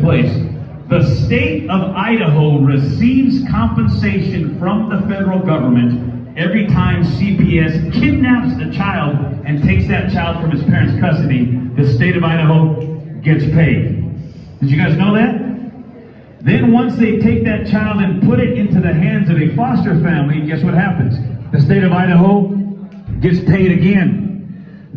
place. The state of Idaho receives compensation from the federal government every time CPS kidnaps a child and takes that child from his parents' custody. The state of Idaho gets paid. Did you guys know that? Then once they take that child and put it into the hands of a foster family, guess what happens? The state of Idaho gets paid again.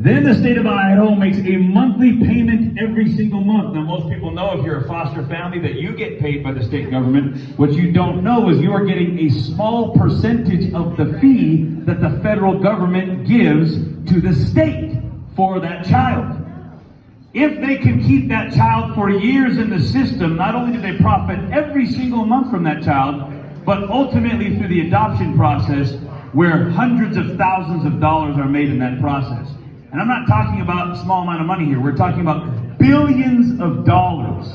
Then the state of Idaho makes a monthly payment every single month. Now most people know if you're a foster family that you get paid by the state government. What you don't know is you are getting a small percentage of the fee that the federal government gives to the state for that child. If they can keep that child for years in the system, not only do they profit every single month from that child, but ultimately through the adoption process, where hundreds of thousands of dollars are made in that process. And I'm not talking about a small amount of money here. We're talking about billions of dollars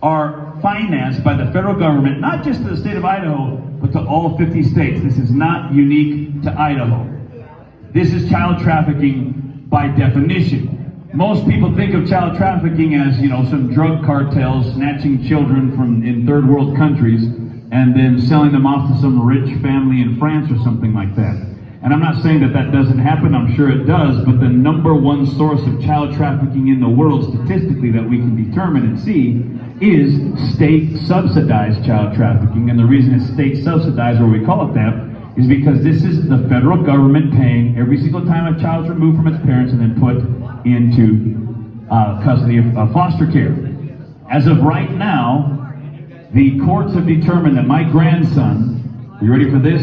are financed by the federal government, not just to the state of Idaho, but to all 50 states. This is not unique to Idaho. This is child trafficking by definition. Most people think of child trafficking as, you know, some drug cartels snatching children from in third world countries and then selling them off to some rich family in France or something like that. And I'm not saying that that doesn't happen, I'm sure it does, but the number one source of child trafficking in the world statistically that we can determine and see is state subsidized child trafficking. And the reason it's state subsidized, or we call it that, is because this is the federal government paying every single time a child's removed from its parents and then put into custody of foster care. As of right now, the courts have determined that my grandson, are you ready for this,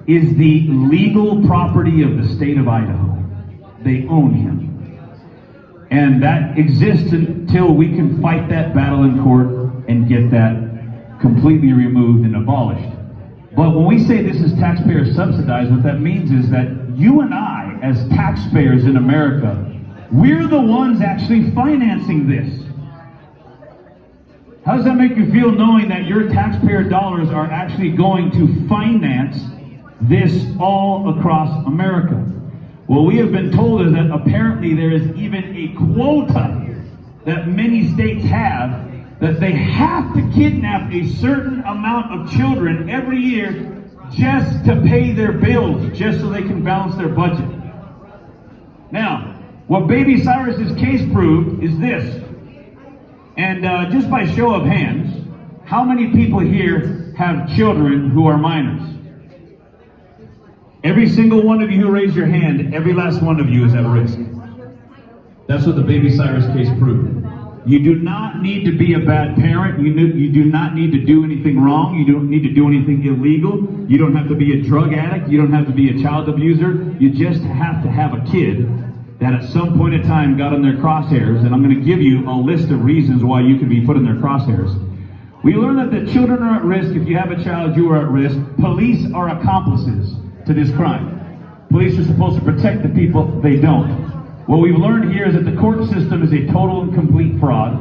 is the legal property of the state of Idaho. They own him. And that exists until we can fight that battle in court and get that completely removed and abolished. But when we say this is taxpayer subsidized, what that means is that you and I, as taxpayers in America, we're the ones actually financing this. How does that make you feel knowing that your taxpayer dollars are actually going to finance this all across America? Well, we have been told is that apparently there is even a quota that many states have that they have to kidnap a certain amount of children every year just to pay their bills, just so they can balance their budget. Now, what Baby Cyrus's case proved is this, and just by show of hands, how many people here have children who are minors? Every single one of you who raised your hand, every last one of you is at risk. That's what the Baby Cyrus case proved. You do not need to be a bad parent. You do not need to do anything wrong. You don't need to do anything illegal. You don't have to be a drug addict. You don't have to be a child abuser. You just have to have a kid that at some point in time got in their crosshairs. And I'm going to give you a list of reasons why you can be put in their crosshairs. We learn that the children are at risk. If you have a child, you are at risk. Police are accomplices to this crime. Police are supposed to protect the people. They don't. What we've learned here is that the court system is a total and complete fraud,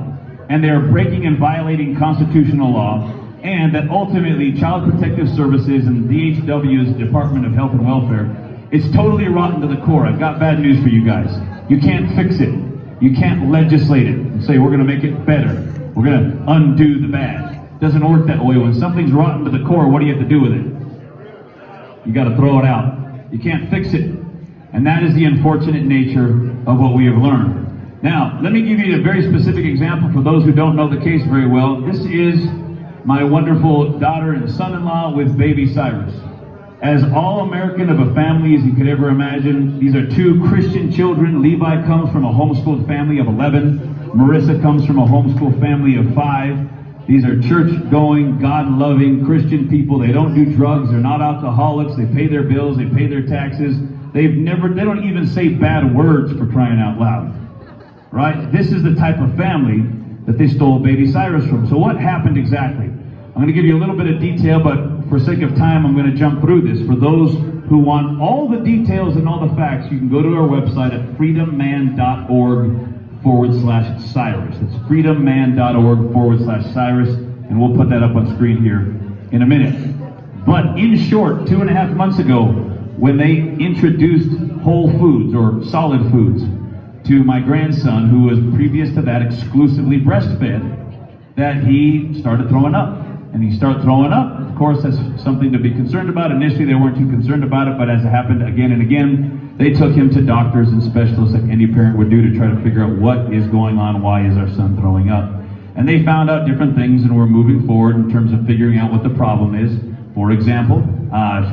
and they are breaking and violating constitutional law, and that ultimately Child Protective Services and DHW's Department of Health and Welfare, it's totally rotten to the core. I've got bad news for you guys. You can't fix it. You can't legislate it and say we're going to make it better. We're going to undo the bad. It doesn't work that way. When something's rotten to the core, what do you have to do with it? You got to throw it out. You can't fix it. And that is the unfortunate nature of what we have learned. Now, let me give you a very specific example for those who don't know the case very well. This is my wonderful daughter and son-in-law with Baby Cyrus. As all-American of a family as you could ever imagine, these are two Christian children. Levi comes from a homeschooled family of 11. Marissa comes from a homeschooled family of 5. These are church-going, God-loving Christian people. They don't do drugs. They're not alcoholics. They pay their bills. They pay their taxes. They don't even say bad words, for crying out loud, right? This is the type of family that they stole Baby Cyrus from. So what happened exactly? I'm going to give you a little bit of detail, but for sake of time, I'm going to jump through this. For those who want all the details and all the facts, you can go to our website at freedomman.org/Cyrus. It's freedomman.org/Cyrus, and we'll put that up on screen here in a minute. But in short, 2.5 months ago, when they introduced whole foods or solid foods to my grandson, who was previous to that exclusively breastfed, that he started throwing up. And he started throwing up. Of course, that's something to be concerned about. Initially, they weren't too concerned about it, but as it happened again and again, they took him to doctors and specialists like any parent would do to try to figure out what is going on, why is our son throwing up. And they found out different things, and we're moving forward in terms of figuring out what the problem is. For example,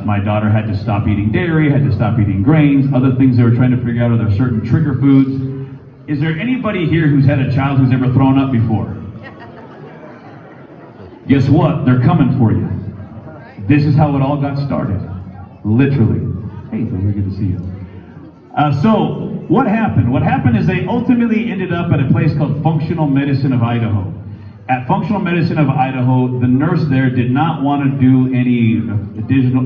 my daughter had to stop eating dairy, had to stop eating grains, other things they were trying to figure out. Are there certain trigger foods? Is there anybody here who's had a child who's ever thrown up before? Guess what? They're coming for you. This is how it all got started. Literally. Hey, so we're good to see you. So, what happened? What happened is they ultimately ended up at a place called Functional Medicine of Idaho. At Functional Medicine of Idaho, the nurse there did not want to do any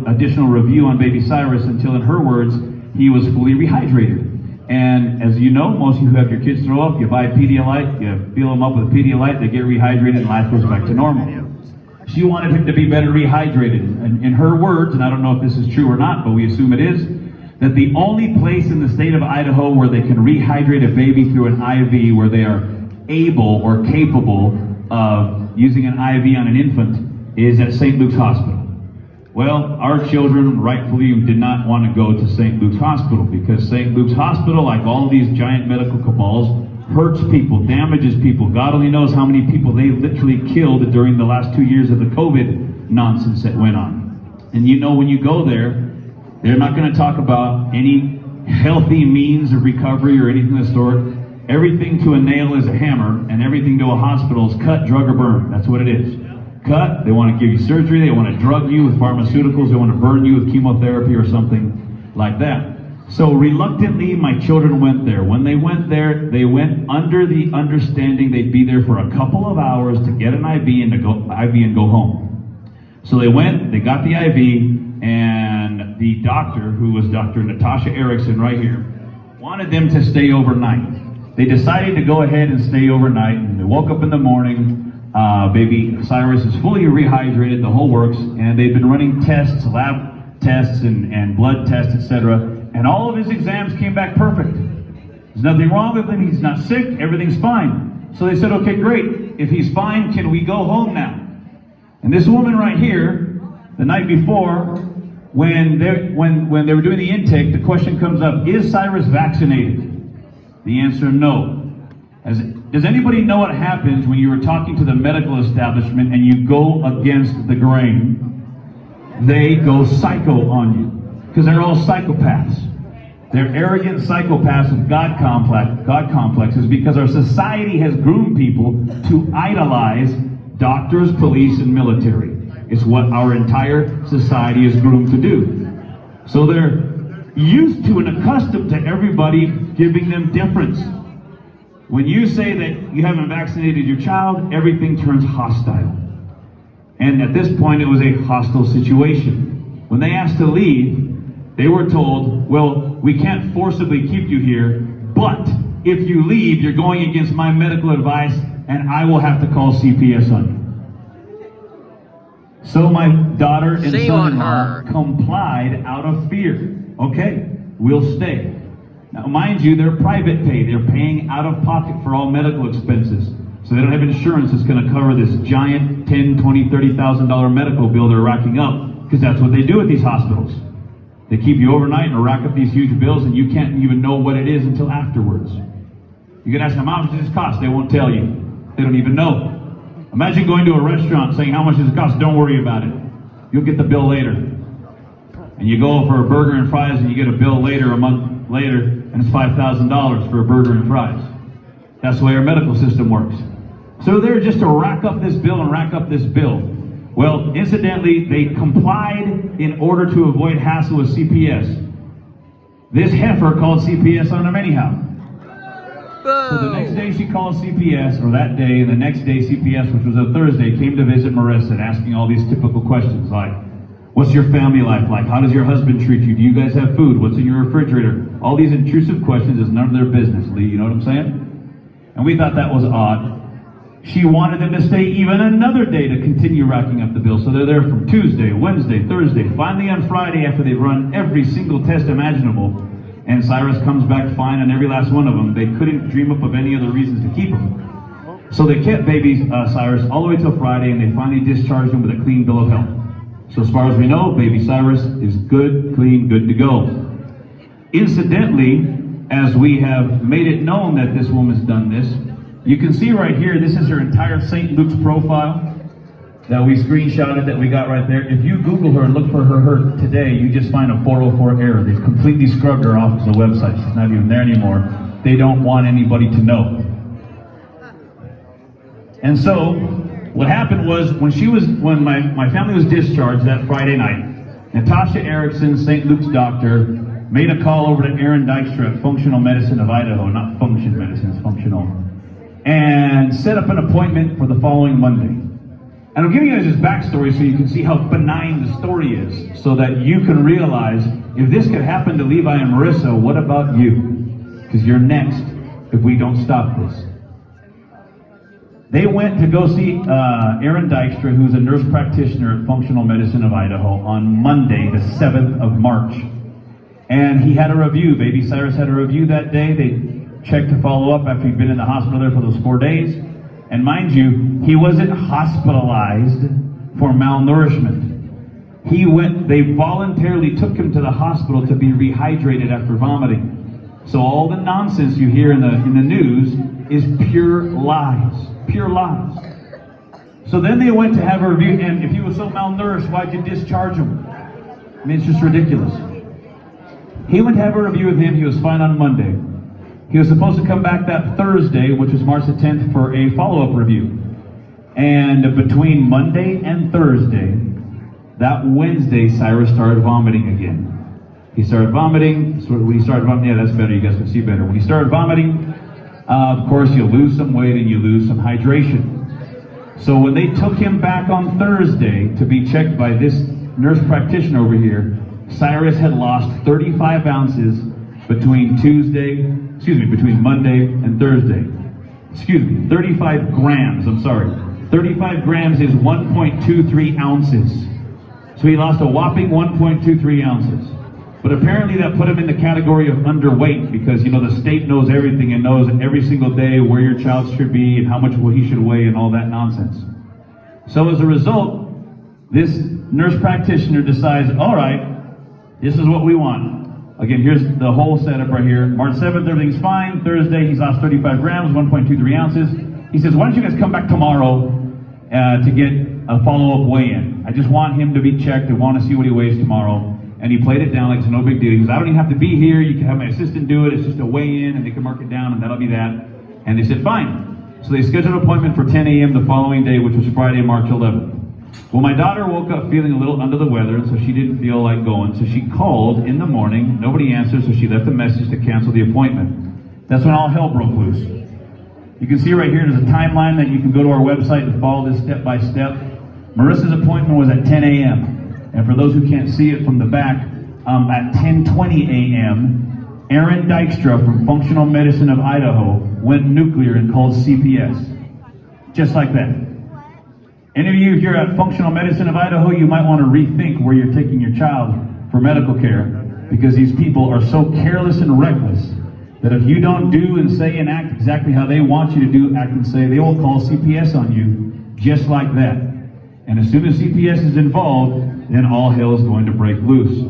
additional review on baby Cyrus until, in her words, he was fully rehydrated. And as you know, most of you who have your kids throw up, you buy Pedialyte, you fill them up with Pedialyte, they get rehydrated, and life goes back to normal. She wanted him to be better rehydrated. And in her words, and I don't know if this is true or not, but we assume it is, that the only place in the state of Idaho where they can rehydrate a baby through an IV, where they are able or capable of using an IV on an infant, is at St. Luke's Hospital. Well, our children rightfully did not want to go to St. Luke's Hospital because St. Luke's Hospital, like all of these giant medical cabals, hurts people, damages people. God only knows how many people they literally killed during the last 2 years of the COVID nonsense that went on. And you know, when you go there, they're not going to talk about any healthy means of recovery or anything of the sort. Everything to a nail is a hammer, and everything to a hospital is cut, drug, or burn. That's what it is. Cut, they want to give you surgery, they want to drug you with pharmaceuticals, they want to burn you with chemotherapy or something like that. So reluctantly, my children went there. When they went there, they went under the understanding they'd be there for a couple of hours to get an IV and go home. So they went, they got the IV, and the doctor, who was Dr. Natasha Erickson right here, wanted them to stay overnight. They decided to go ahead and stay overnight, and they woke up in the morning. Baby Cyrus is fully rehydrated, the whole works, and they've been running tests, lab tests and blood tests, etc. And all of his exams came back perfect. There's nothing wrong with him, he's not sick, everything's fine. So they said, okay, great, if he's fine, can we go home now? And this woman right here, the night before, when they were doing the intake, the question comes up, is Cyrus vaccinated? The answer, no. Does anybody know what happens when you are talking to the medical establishment and you go against the grain? They go psycho on you. Because they're all psychopaths. They're arrogant psychopaths with God complexes, because our society has groomed people to idolize doctors, police, and military. It's what our entire society is groomed to do. So they're used to and accustomed to everybody giving them deference. When you say that you haven't vaccinated your child, everything turns hostile. And at this point, it was a hostile situation. When they asked to leave, they were told, well, we can't forcibly keep you here, but if you leave, you're going against my medical advice, and I will have to call CPS on you. So my daughter and son-in-law complied out of fear. Okay, we'll stay. Now, mind you, they're private pay. They're paying out of pocket for all medical expenses. So they don't have insurance that's going to cover this giant $10,000, $20,000, $30,000 medical bill they're racking up, because that's what they do at these hospitals. They keep you overnight and rack up these huge bills, and you can't even know what it is until afterwards. You can ask them, how much does this cost? They won't tell you. They don't even know. Imagine going to a restaurant saying, how much does it cost? Don't worry about it. You'll get the bill later. And you go for a burger and fries, and you get a bill later, a month later, and it's $5,000 for a burger and fries. That's the way our medical system works. So they're just to rack up this bill and rack up this bill. Well, incidentally, they complied in order to avoid hassle with CPS. This heifer called CPS on them anyhow. So the next day she called CPS, or that day, and the next day CPS, which was a Thursday, came to visit Marissa and asking all these typical questions like, what's your family life like? How does your husband treat you? Do you guys have food? What's in your refrigerator? All these intrusive questions is none of their business, Lee, you know what I'm saying? And we thought that was odd. She wanted them to stay even another day to continue racking up the bill. So they're there from Tuesday, Wednesday, Thursday. Finally on Friday, after they've run every single test imaginable, and Cyrus comes back fine on every last one of them, they couldn't dream up of any other reasons to keep him. So they kept baby Cyrus all the way till Friday, and they finally discharged him with a clean bill of health. So as far as we know, baby Cyrus is good, clean, good to go. Incidentally, as we have made it known that this woman's done this, you can see right here, this is her entire St. Luke's profile that we screenshotted, that we got right there. If you Google her and look for her today, you just find a 404 error. They've completely scrubbed her off the website. She's not even there anymore. They don't want anybody to know. And so, what happened was, when my family was discharged that Friday night, Natasha Erickson, St. Luke's doctor, made a call over to Aaron Dykstra at Functional Medicine of Idaho, not Function Medicine, it's Functional, and set up an appointment for the following Monday. And I'm giving you guys this backstory so you can see how benign the story is, so that you can realize, if this could happen to Levi and Marissa, what about you? Because you're next if we don't stop this. They went to go see Aaron Dykstra, who's a nurse practitioner at Functional Medicine of Idaho, on Monday, the 7th of March. And he had a review. Baby Cyrus had a review that day. They checked to follow up after he'd been in the hospital there for those 4 days. And mind you, he wasn't hospitalized for malnourishment. They voluntarily took him to the hospital to be rehydrated after vomiting. So all the nonsense you hear in the news is pure lies. Pure lies. So then they went to have a review, and if he was so malnourished, why'd you discharge him? I mean, it's just ridiculous. He went to have a review with him. He was fine on Monday. He was supposed to come back that Thursday, which was March the 10th, for a follow-up review. And between Monday and Thursday, that Wednesday, Cyrus started vomiting again. He started vomiting. So when he started vomiting, yeah, that's better. You guys can see better. When he started vomiting, of course, you lose some weight and you lose some hydration. So when they took him back on Thursday to be checked by this nurse practitioner over here, Cyrus had lost 35 ounces between Monday and Thursday. 35 grams, 35 grams is 1.23 ounces. So he lost a whopping 1.23 ounces. But apparently that put him in the category of underweight, because, you know, the state knows everything and knows every single day where your child should be and how much he should weigh and all that nonsense. So as a result, this nurse practitioner decides, all right, this is what we want. Again, here's the whole setup right here. March 7th, everything's fine. Thursday, he's lost 35 grams, 1.23 ounces. He says, why don't you guys come back tomorrow to get a follow-up weigh-in? I just want him to be checked. I want to see what he weighs tomorrow. And he played it down like it's no big deal. He goes, I don't even have to be here. You can have my assistant do it. It's just a weigh-in, and they can mark it down, and that'll be that. And they said, fine. So they scheduled an appointment for 10 a.m. the following day, which was Friday, March 11th. Well, my daughter woke up feeling a little under the weather, so she didn't feel like going. So she called in the morning. Nobody answered, so she left a message to cancel the appointment. That's when all hell broke loose. You can see right here, there's a timeline that you can go to our website and follow this step by step. Marissa's appointment was at 10 a.m. And for those who can't see it from the back, at 10:20 a.m., Aaron Dykstra from Functional Medicine of Idaho went nuclear and called CPS. Just like that. Any of you here at Functional Medicine of Idaho, you might want to rethink where you're taking your child for medical care, because these people are so careless and reckless that if you don't do and say and act exactly how they want you to do, act and say, they will call CPS on you just like that. And as soon as CPS is involved, then all hell is going to break loose.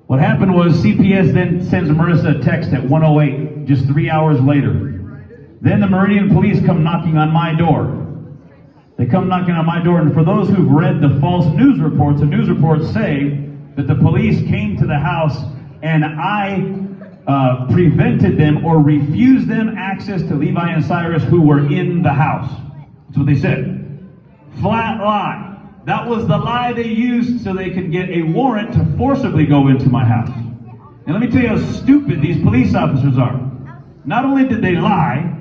What happened was CPS then sends Marissa a text at 1:08, just 3 hours later. Then the Meridian police come knocking on my door. They come knocking on my door, and for those who've read the false news reports, the news reports say that the police came to the house and I prevented them or refused them access to Levi and Cyrus, who were in the house. That's what they said. Flat lie. That was the lie they used so they could get a warrant to forcibly go into my house. And let me tell you how stupid these police officers are. Not only did they lie,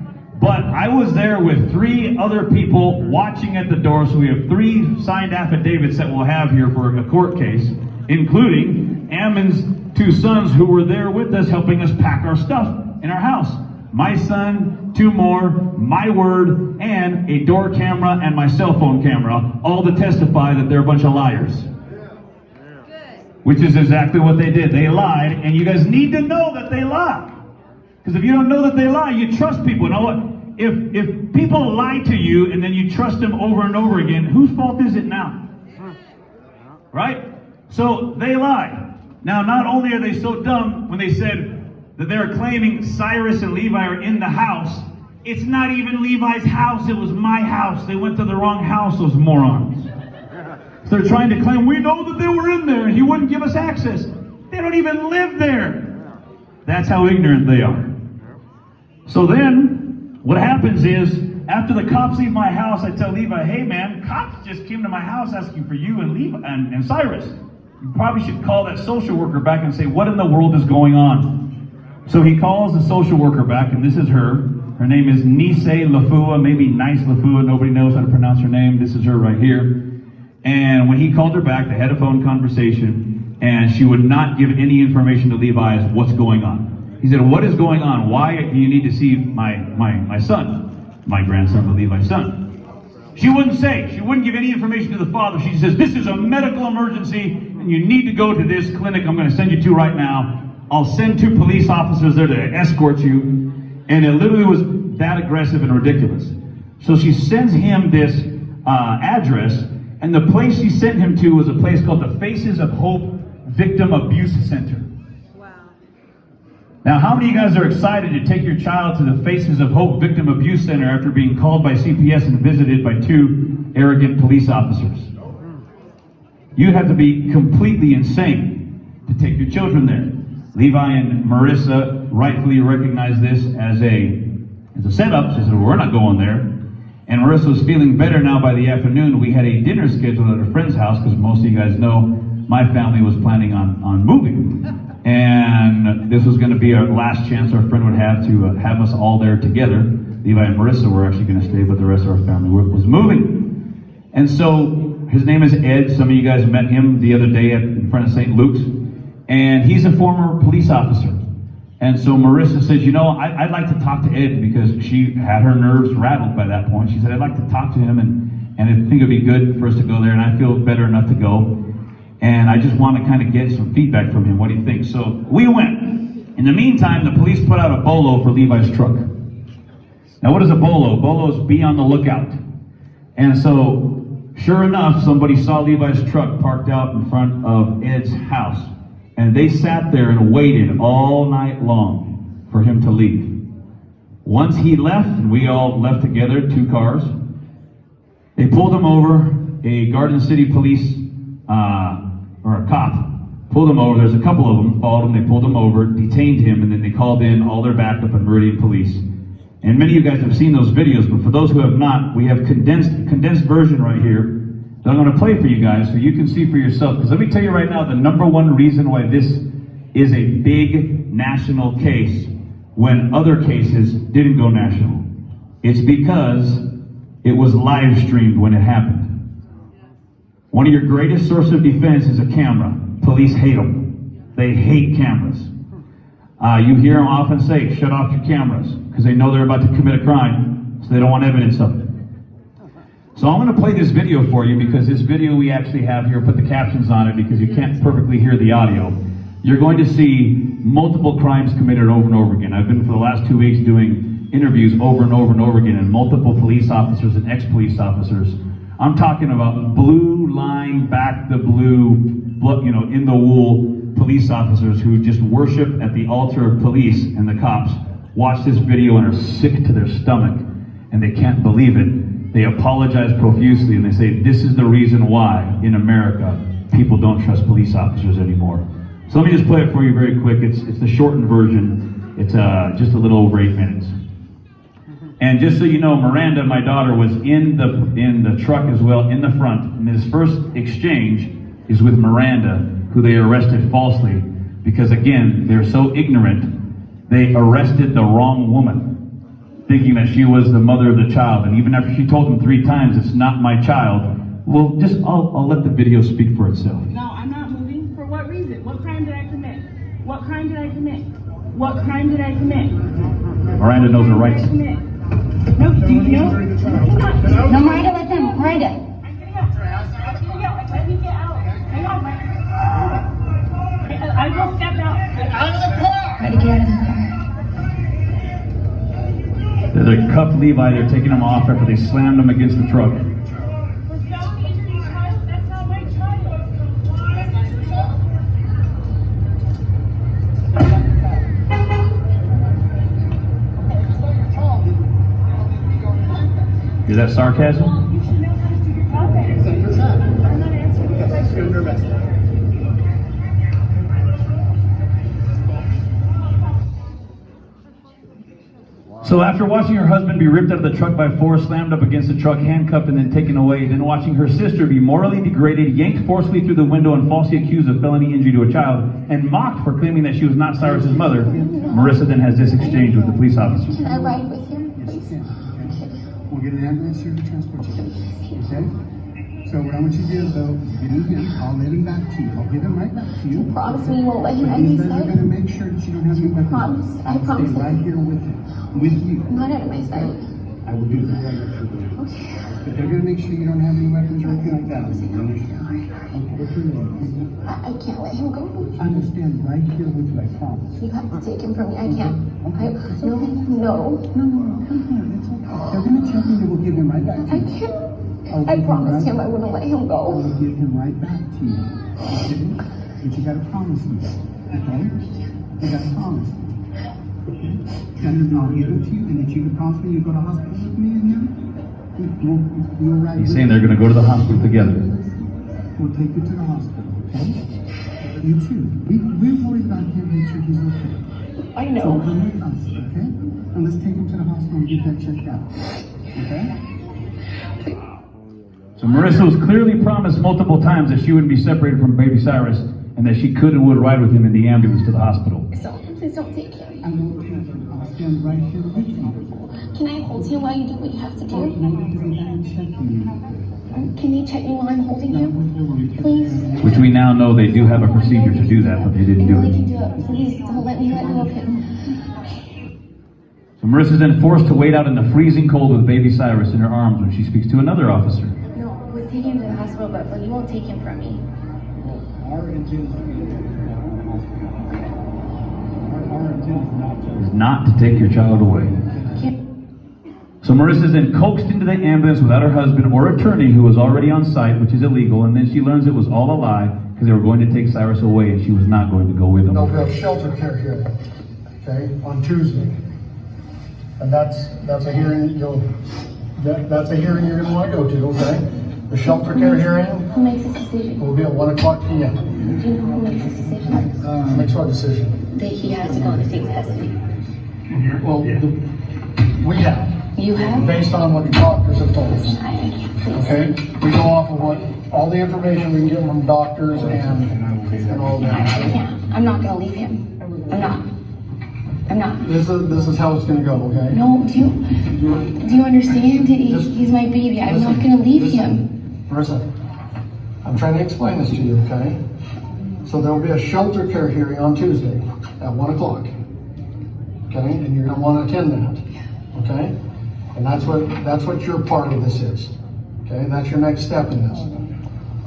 but I was there with 3 other people watching at the door, so we have 3 signed affidavits that we'll have here for a court case, including Ammon's 2 sons who were there with us helping us pack our stuff in our house. My son, 2 more, my word, and a door camera and my cell phone camera, all to testify that they're a bunch of liars. Which is exactly what they did. They lied, and you guys need to know that they lie. Because if you don't know that they lie, you trust people. You know what? if people lie to you and then you trust them over and over again, whose fault is it now? Right? So they lie. Now, not only are they so dumb when they said that they're claiming Cyrus and Levi are in the house, it's not even Levi's house, it was my house. They went to the wrong house, those morons. So they're trying to claim, we know that they were in there and he wouldn't give us access. They don't even live there. That's how ignorant they are. So then, what happens is, after the cops leave my house, I tell Levi, hey man, cops just came to my house asking for you and Levi and Cyrus. You probably should call that social worker back and say, what in the world is going on? So he calls the social worker back, and this is her. Her name is Nise Lafua, maybe Nice Lafua, nobody knows how to pronounce her name. This is her right here. And when he called her back, they had a phone conversation, and she would not give any information to Levi as what's going on. He said, what is going on? Why do you need to see my son, my grandson, but Levi's son? She wouldn't say. She wouldn't give any information to the father. She says, this is a medical emergency, and you need to go to this clinic I'm going to send you to right now. I'll send 2 police officers there to escort you. And it literally was that aggressive and ridiculous. So she sends him this address, and the place she sent him to was a place called the Faces of Hope Victim Abuse Center. Wow. Now, how many of you guys are excited to take your child to the Faces of Hope Victim Abuse Center after being called by CPS and visited by 2 arrogant police officers? You'd have to be completely insane to take your children there. Levi and Marissa rightfully recognized this as a setup. She said, well, we're not going there. And Marissa was feeling better now by the afternoon. We had a dinner scheduled at a friend's house, because most of you guys know my family was planning on moving. And this was going to be our last chance our friend would have to have us all there together. Levi and Marissa were actually going to stay, but the rest of our family was moving. And so his name is Ed. Some of you guys met him the other day in front of St. Luke's. And he's a former police officer. And so Marissa said, you know, I'd like to talk to Ed, because she had her nerves rattled by that point. She said, I'd like to talk to him, and I think it'd be good for us to go there, and I feel better enough to go. And I just want to kind of get some feedback from him. What do you think? So we went. In the meantime, the police put out a bolo for Levi's truck. Now, what is a bolo? Bolo is be on the lookout. And so, sure enough, somebody saw Levi's truck parked out in front of Ed's house. And they sat there and waited all night long for him to leave. Once he left, and we all left together, 2 cars, they pulled him over. A Garden City police, or a cop, pulled him over. There's a couple of them, followed him, they pulled him over, detained him, and then they called in all their backup and Meridian police. And many of you guys have seen those videos, but for those who have not, we have condensed version right here that I'm going to play for you guys so you can see for yourself. Because let me tell you right now, the #1 reason why this is a big national case when other cases didn't go national. It's because it was live streamed when it happened. One of your greatest source of defense is a camera. Police hate them. They hate cameras. You hear them often say, shut off your cameras, because they know they're about to commit a crime, so they don't want evidence of it. So I'm going to play this video for you, because this video we actually have here, put the captions on it because you can't perfectly hear the audio. You're going to see multiple crimes committed over and over again. I've been for the last 2 weeks doing interviews over and over and over again, and multiple police officers and ex-police officers. I'm talking about blue line, back the blue, in the wool police officers who just worship at the altar of police and the cops, watch this video and are sick to their stomach, and they can't believe it. They apologize profusely, and they say, this is the reason why, in America, people don't trust police officers anymore. So let me just play it for you very quick. It's the shortened version. It's just a little over 8 minutes. And just so you know, Miranda, my daughter, was in the truck as well, in the front. And this first exchange is with Miranda, who they arrested falsely. Because again, they're so ignorant, they arrested the wrong woman, thinking that she was the mother of the child. And even after she told them 3 times, it's not my child, well, I'll let the video speak for itself. No, I'm not moving. For what reason? What crime did I commit? What crime did I commit? What crime did I commit? Miranda knows her rights. No, do you know? No, Miranda, let them. Miranda. I'm getting out. I'm getting out. Let me get out. Hang on, I will step out. Get out of the car! Try to get out of the car. After they cuffed Levi, they're taking him off after they slammed him against the truck. Is that sarcasm? So after watching her husband be ripped out of the truck by force, slammed up against the truck, handcuffed, and then taken away, then watching her sister be morally degraded, yanked forcefully through the window and falsely accused of felony injury to a child, and mocked for claiming that she was not Cyrus's mother, Marissa then has this exchange with the police officer. Can I ride with him, please? We'll get an ambulance here to transport you. Okay? So what I want you to do is though, get in him, I'll let him back to you. I'll give him right back to you. Promise me you won't let him But end these his guys are life. gonna make sure that you don't have any weapons. Promise. I promise. Stay right here with him. With you. Not out of my sight. I will do that right after this. Okay. But they're gonna make sure you don't have any weapons or anything like that. You understand? Okay, what's your name? I can't let him go. I will stand right here with you, I promise. You have to take him from me. I can't. No. No, come here, it's okay. They're gonna tell me they will give him right back to I you. can't. I'll I give promised right- him I wouldn't let him I go. will give him right back to you. Okay? But you gotta promise me that, okay? You gotta promise me. Okay? And I'll give it to you, and if you can promise me you go to hospital with me and him, we'll ride. He's saying they're going to go to the hospital together. We'll take you to the hospital, okay? You too. We're worried about him, make sure he's okay. I So know. come with us, okay? And let's take him to the hospital and get that checked out, okay? So Marissa was clearly promised multiple times that she wouldn't be separated from baby Cyrus and that she could and would ride with him in the ambulance to the hospital. Please don't take him. I won't take him. I'll stand right here with you. Can I hold him while you do what you have to do? Can you check me while I'm holding him? Please? Which we now know they do have a procedure to do that, but they I didn't do really it. can do it. Please don't let me let go of him. So Marissa's then forced to wait out in the freezing cold with baby Cyrus in her arms when she speaks to another officer. No, we'll take him to the hospital, but you won't take him from me. Our intent Is not to take your child away. So Marissa's then coaxed into the ambulance without her husband or attorney who was already on site, which is illegal, and then she learns it was all a lie because they were going to take Cyrus away and she was not going to go with them. They'll have shelter care hearing, okay, on Tuesday. And that's a hearing that's a hearing you're gonna wanna go to, okay? The shelter care hearing Who makes this decision? will be at 1 o'clock p.m. Do you know who makes this decision? Makes what decision? That he has to go into state custody. Well, we have, You have? based on what the doctors have told us, I can't, please. okay? We go off of what, all the information we can get from doctors and all I that. can't. I'm not gonna leave him. I'm not. This is how it's gonna go, okay? No, do you understand? He's my baby. I'm not gonna leave him. Marissa, I'm trying to explain this to you, okay? So there will be a shelter care hearing on Tuesday at 1 o'clock. Okay, and you're gonna wanna attend that, okay? And that's what your part of this is, okay? That's your next step in this.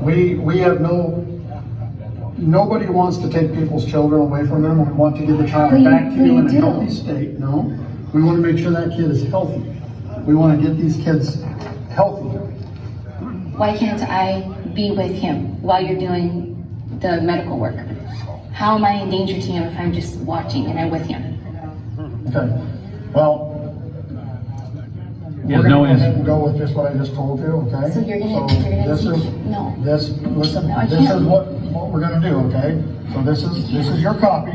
We have nobody wants to take people's children away from them. We want to give the child back to you in a healthy state, no? We wanna make sure that kid is healthy. We wanna get these kids healthy. Why can't I be with him while you're doing the medical work? How am I in danger to him if I'm just watching and I'm with him? Okay, well, Yes, we're no gonna go ahead answer. and go with just what I just told you, okay? So you're gonna this teach? is- No. Listen, No, I this can't. is what we're gonna do, okay? So this is your copy.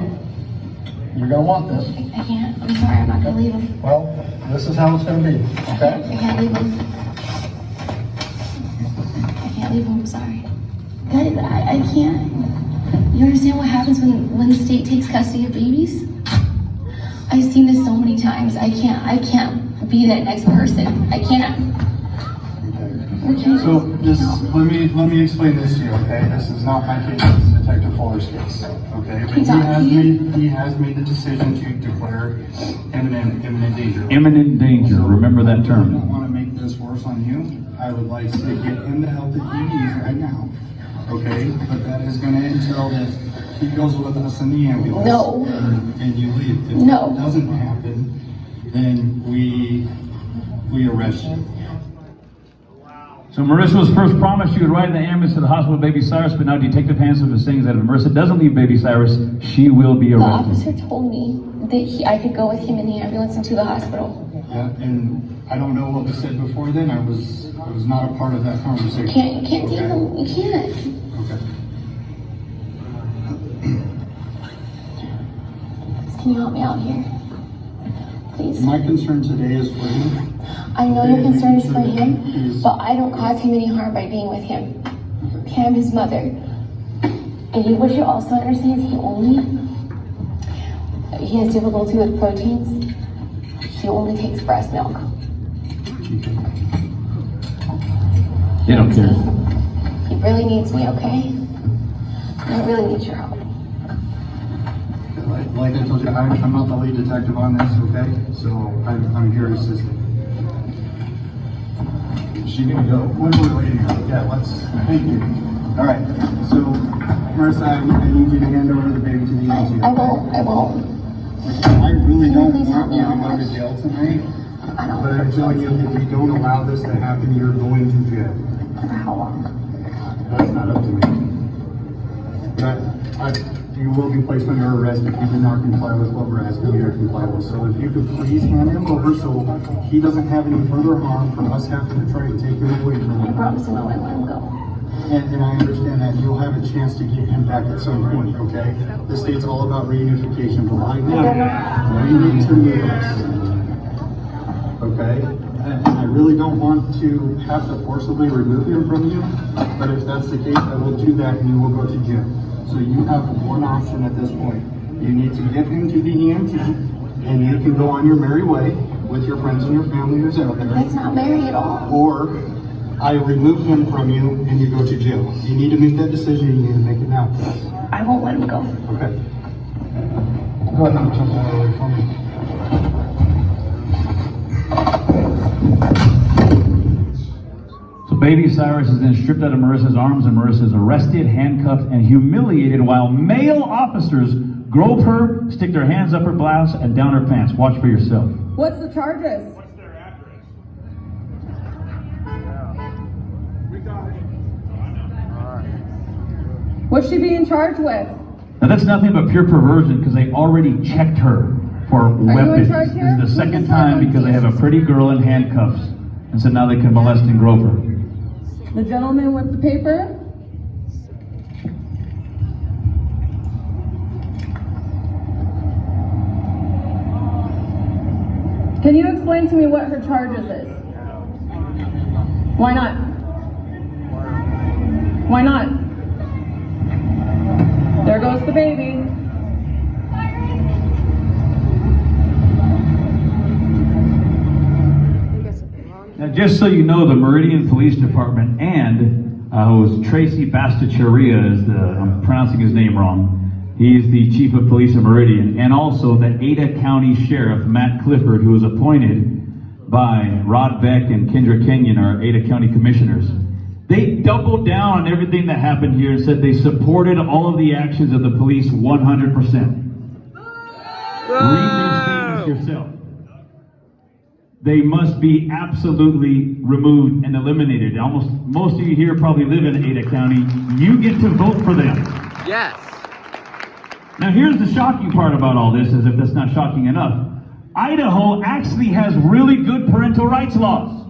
You're gonna want this. I can't. I'm sorry. I'm not gonna leave him. Well, this is how it's gonna be, I okay? can't leave him. I can't leave him. I'm sorry. Guys, I can't. You understand what happens when the state takes custody of babies? I've seen this so many times. I can't be that next person. I can't. So this, let me explain this to you, okay? This is not my case, this is Detective Fuller's case, okay? But he has made the decision to declare imminent danger. Imminent danger, remember that I don't term. want to make this worse on you. I would like to get him the help that he needs right now, okay? But that is gonna entail that he goes with us in the ambulance. No. And you leave. If No. that doesn't happen, then we arrest you. So Marissa was first promised she would ride in the ambulance to the hospital with baby Cyrus, but now Detective Hansen is saying that if Marissa doesn't leave baby Cyrus, she will be The arrested. officer told me that I could go with him in the ambulance into the hospital. Yeah, and I don't know what was said before then. I was not a part of that conversation. You can't take him. You can't. Okay. Can you help me out here? Please. My concern today is for you. I know your concern is for him, but I don't cause him any harm by being with him. Okay, I'm his mother. And what you also understand is he has difficulty with proteins. He only takes breast milk. They don't care. He really needs me, okay? I really need your help. Like I told you, I'm not the lead detective on this, okay? So I'm here assisting. Is she gonna go? When we're waiting, yeah, thank you. All right, so Marissa, I need you to hand over the baby to the agency. I won't. I really don't Please help want me you to out. go to jail tonight, I don't. but I'm telling you, if we don't allow this to happen, you're going to jail. For how long? That's not up to me. But you will be placed under arrest if you do not comply with what we're asking you to comply with. So if you could please hand him over so he doesn't have any further harm from us having to try to take him away from I him. promise him I won't let him go. And I understand that you'll have a chance to get him back at some point, okay? The state's all about reunification, but right now, we need to move us. Okay? And I really don't want to have to forcibly remove him from you, but if that's the case, I will do that and you will go to jail. So you have one option at this point. You need to get him to the EMT, and you can go on your merry way with your friends and your family who's out there. That's not Mary at all. Or I remove him from you and you go to jail. You need to make that decision and you need to make it now. I won't let him go. Okay. Go ahead and jump that away from me. So baby Cyrus is then stripped out of Marissa's arms, and Marissa is arrested, handcuffed, and humiliated while male officers grope her, stick their hands up her blouse and down her pants. Watch for yourself. What's the charges? What's she being charged with? Now that's nothing but pure perversion because they already checked her for weapons. charge This here? is the second time because they have a pretty girl in handcuffs, and so now they can molest and grope her. The gentleman with the paper? Can you explain to me what her charges is? Why not? Why not? There goes the baby. Now, just so you know, the Meridian Police Department and who's Tracy Bastacharia is I'm pronouncing his name wrong. He is the Chief of Police of Meridian, and also the Ada County Sheriff, Matt Clifford, who was appointed by Rod Beck and Kendra Kenyon, our Ada County Commissioners. They doubled down on everything that happened here and said they supported all of the actions of the police 100%. Read their statements yourself. They must be absolutely removed and eliminated. Most of you here probably live in Ada County. You get to vote for them. Yes. Now here's the shocking part about all this, as if that's not shocking enough. Idaho actually has really good parental rights laws.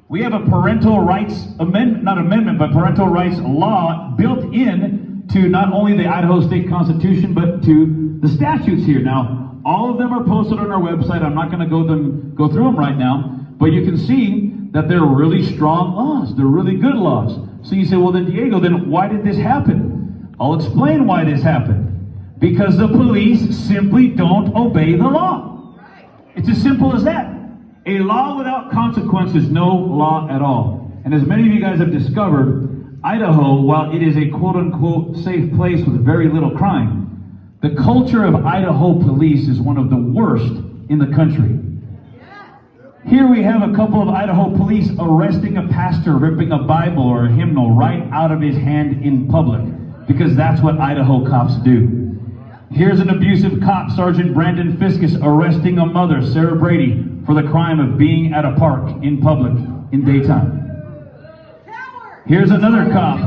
We have a parental rights parental rights law built in to not only the Idaho State Constitution, but to the statutes here. Now, all of them are posted on our website. I'm not going to go through them right now, but you can see that they're really strong laws. They're really good laws. So you say, well then Diego, then why did this happen? I'll explain why this happened. Because the police simply don't obey the law. It's as simple as that. A law without consequence is no law at all. And as many of you guys have discovered, Idaho, while it is a quote-unquote safe place with very little crime, the culture of Idaho police is one of the worst in the country. Here we have a couple of Idaho police arresting a pastor ripping a Bible or a hymnal right out of his hand in public, because that's what Idaho cops do. Here's an abusive cop, Sergeant Brandon Fiskus, arresting a mother, Sarah Brady, for the crime of being at a park in public in daytime. Here's another cop.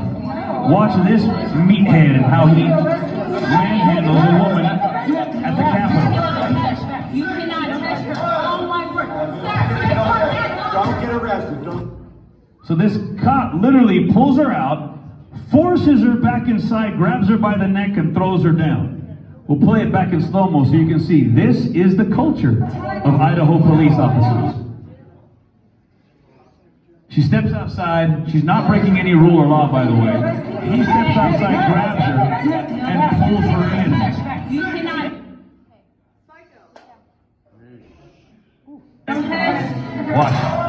Watch this meathead and how he manhandles a woman at the Capitol. You cannot touch her. Oh my word. Don't get arrested. Don't. So this cop literally pulls her out, forces her back inside, grabs her by the neck, and throws her down. We'll play it back in slow-mo so you can see. This is the culture of Idaho police officers. She steps outside. She's not breaking any rule or law, by the way. He steps outside, grabs her, and pulls her in. You cannot. Watch.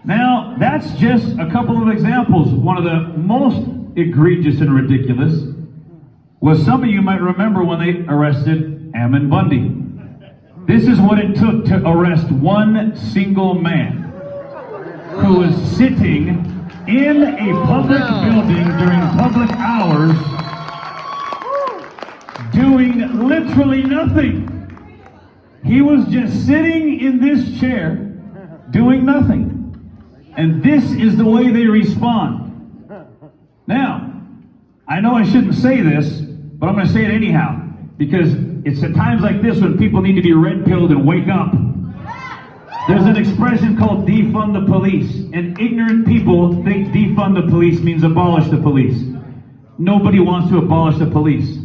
Now, that's just a couple of examples. One of the most egregious and ridiculous was, some of you might remember when they arrested Ammon Bundy. This is what it took to arrest one single man who was sitting in a public building during public hours doing literally nothing. He was just sitting in this chair doing nothing. And this is the way they respond. Now, I know I shouldn't say this, but I'm going to say it anyhow, because it's at times like this when people need to be red-pilled and wake up. There's an expression called defund the police, and ignorant people think defund the police means abolish the police. Nobody wants to abolish the police.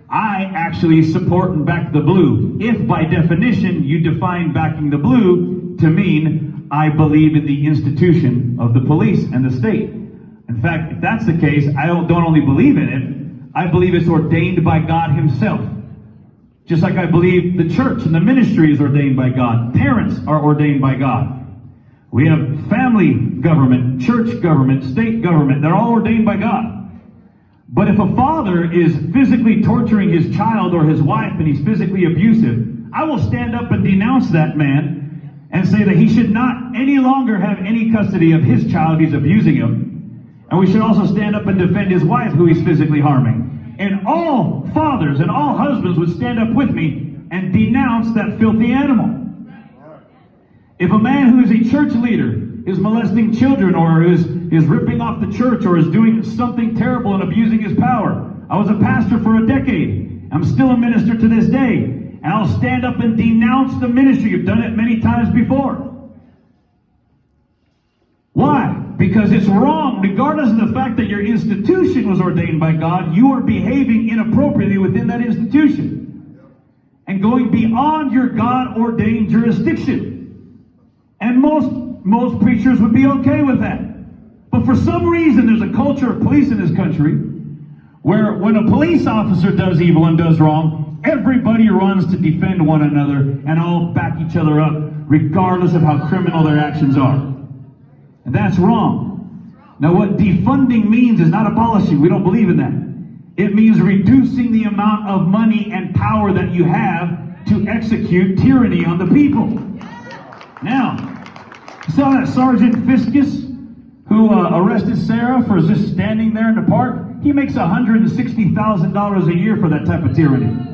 I actually support and back the blue, if by definition you define backing the blue to mean I believe in the institution of the police and the state. In fact, if that's the case, I don't only believe in it, I believe it's ordained by God himself. Just like I believe the church and the ministry is ordained by God. Parents are ordained by God. We have family government, church government, state government. They're all ordained by God. But if a father is physically torturing his child or his wife and he's physically abusive, I will stand up and denounce that man and say that he should not any longer have any custody of his child if he's abusing him. And we should also stand up and defend his wife who he's physically harming. And all fathers and all husbands would stand up with me and denounce that filthy animal. If a man who is a church leader is molesting children or is ripping off the church or is doing something terrible and abusing his power. I was a pastor for a decade. I'm still a minister to this day. And I'll stand up and denounce the ministry. I've done it many times before. Why? Because it's wrong. Regardless of the fact that your institution was ordained by God, you are behaving inappropriately within that institution and going beyond your God-ordained jurisdiction. And most preachers would be okay with that. But for some reason, there's a culture of police in this country where when a police officer does evil and does wrong, everybody runs to defend one another and all back each other up, regardless of how criminal their actions are. And that's wrong. Now, what defunding means is not abolishing. We don't believe in that. It means reducing the amount of money and power that you have to execute tyranny on the people. Now, you saw that Sergeant Fiskus who arrested Sarah for just standing there in the park? He makes $160,000 a year for that type of tyranny.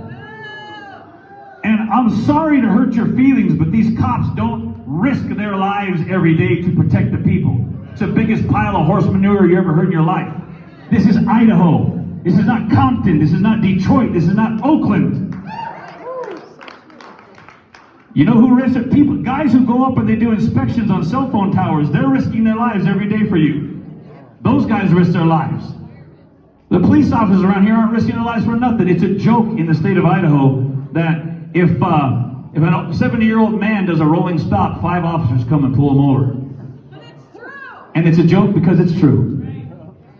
And I'm sorry to hurt your feelings, but these cops don't risk their lives every day to protect the people. It's the biggest pile of horse manure you ever heard in your life. This is Idaho. This is not Compton. This is not Detroit. This is not Oakland. You know who risks it? People, guys who go up and they do inspections on cell phone towers, they're risking their lives every day for you. Those guys risk their lives. The police officers around here aren't risking their lives for nothing. It's a joke in the state of Idaho that if a 70-year-old man does a rolling stop, 5 officers come and pull him over. But it's true. And it's a joke because it's true.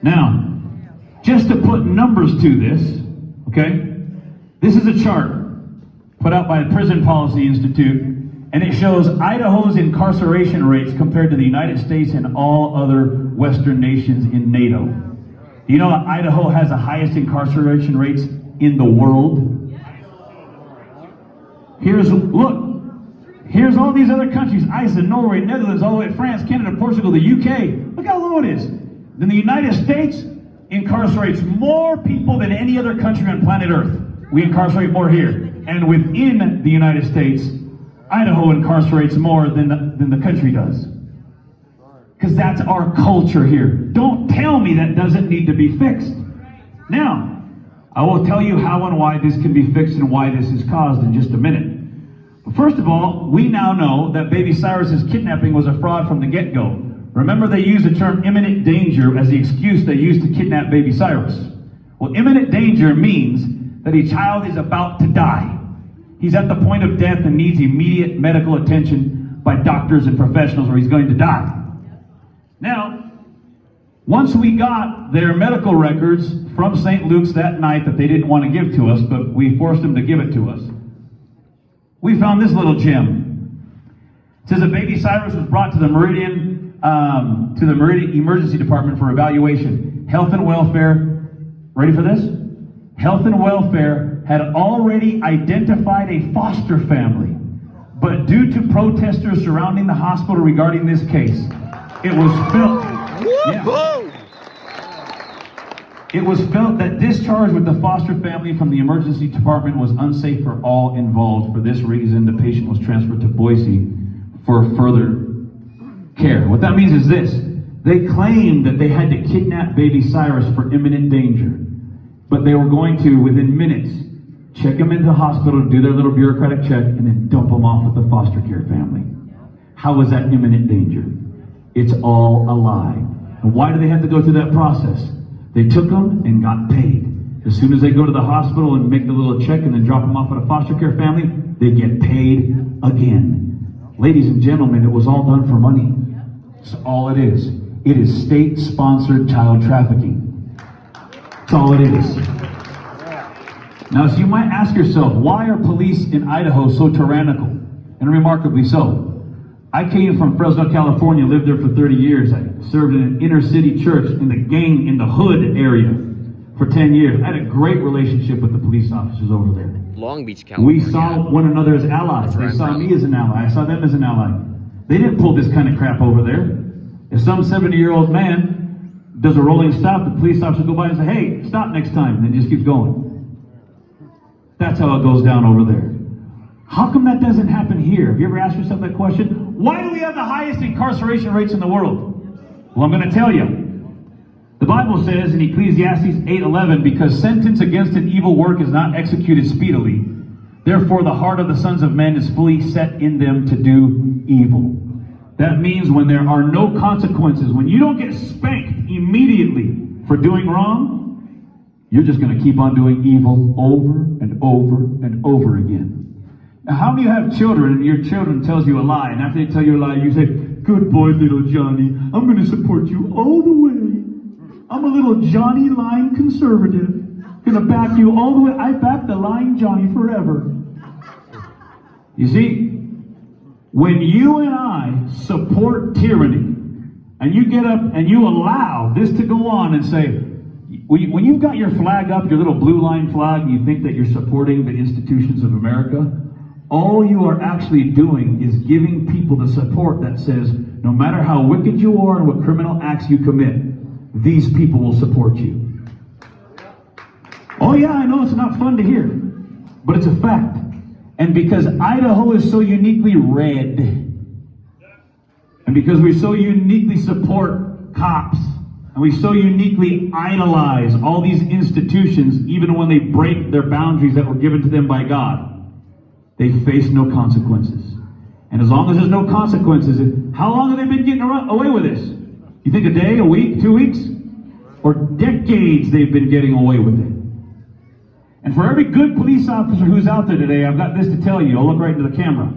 Now, just to put numbers to this, okay? This is a chart put out by the Prison Policy Institute, and it shows Idaho's incarceration rates compared to the United States and all other Western nations in NATO. Do you know that Idaho has the highest incarceration rates in the world? Here's all these other countries, Iceland, Norway, Netherlands, all the way to France, Canada, Portugal, the UK. Look how low it is. Then the United States incarcerates more people than any other country on planet Earth. We incarcerate more here. And within the United States, Idaho incarcerates more than the country does. Because that's our culture here. Don't tell me that doesn't need to be fixed. Now, I will tell you how and why this can be fixed and why this is caused in just a minute. But first of all, we now know that baby Cyrus's kidnapping was a fraud from the get-go. Remember, they used the term imminent danger as the excuse they used to kidnap baby Cyrus. Well, imminent danger means that a child is about to die. He's at the point of death and needs immediate medical attention by doctors and professionals, or he's going to die. Now, once we got their medical records from St. Luke's that night that they didn't want to give to us, but we forced them to give it to us, we found this little gem. It says that baby Cyrus was brought to the Meridian Emergency Department for evaluation. Health and Welfare, ready for this? Health and Welfare had already identified a foster family, but due to protesters surrounding the hospital regarding this case, it was felt. It was felt that discharge with the foster family from the emergency department was unsafe for all involved. For this reason, the patient was transferred to Boise for further care. What that means is this. They claimed that they had to kidnap baby Cyrus for imminent danger, but they were going to, within minutes, check him into the hospital, do their little bureaucratic check, and then dump him off with the foster care family. How was that imminent danger? It's all a lie. And why do they have to go through that process? They took them and got paid. As soon as they go to the hospital and make the little check and then drop them off at a foster care family, they get paid again. Ladies and gentlemen, it was all done for money. That's all it is. It is state-sponsored child trafficking. That's all it is. Now, so you might ask yourself, why are police in Idaho so tyrannical? And remarkably so. I came from Fresno, California, lived there for 30 years. I served in an inner city church in the hood area for 10 years. I had a great relationship with the police officers over there. Long Beach, California. We saw one another as allies. They saw me as an ally. I saw them as an ally. They didn't pull this kind of crap over there. If some 70-year-old man does a rolling stop, the police officer go by and say, hey, stop next time, and then just keeps going. That's how it goes down over there. How come that doesn't happen here? Have you ever asked yourself that question? Why do we have the highest incarceration rates in the world? Well, I'm going to tell you. The Bible says in Ecclesiastes 8:11, because sentence against an evil work is not executed speedily, therefore the heart of the sons of men is fully set in them to do evil. That means when there are no consequences, when you don't get spanked immediately for doing wrong, you're just going to keep on doing evil over and over and over again. Now, how many of you have children and your children tells you a lie, and after they tell you a lie, you say, good boy, little Johnny, I'm going to support you all the way. I'm a little Johnny lying conservative. Going to back you all the way. I back the lying Johnny forever. You see, when you and I support tyranny, and you get up and you allow this to go on and say, when you've got your flag up, your little blue line flag, and you think that you're supporting the institutions of America, all you are actually doing is giving people the support that says, no matter how wicked you are and what criminal acts you commit, these people will support you. Oh yeah, I know it's not fun to hear, but it's a fact. And because Idaho is so uniquely red, and because we so uniquely support cops, and we so uniquely idolize all these institutions, even when they break their boundaries that were given to them by God, they face no consequences. And as long as there's no consequences, how long have they been getting away with this? You think a day, a week, 2 weeks? Or decades they've been getting away with it. And for every good police officer who's out there today, I've got this to tell you. I'll look right into the camera.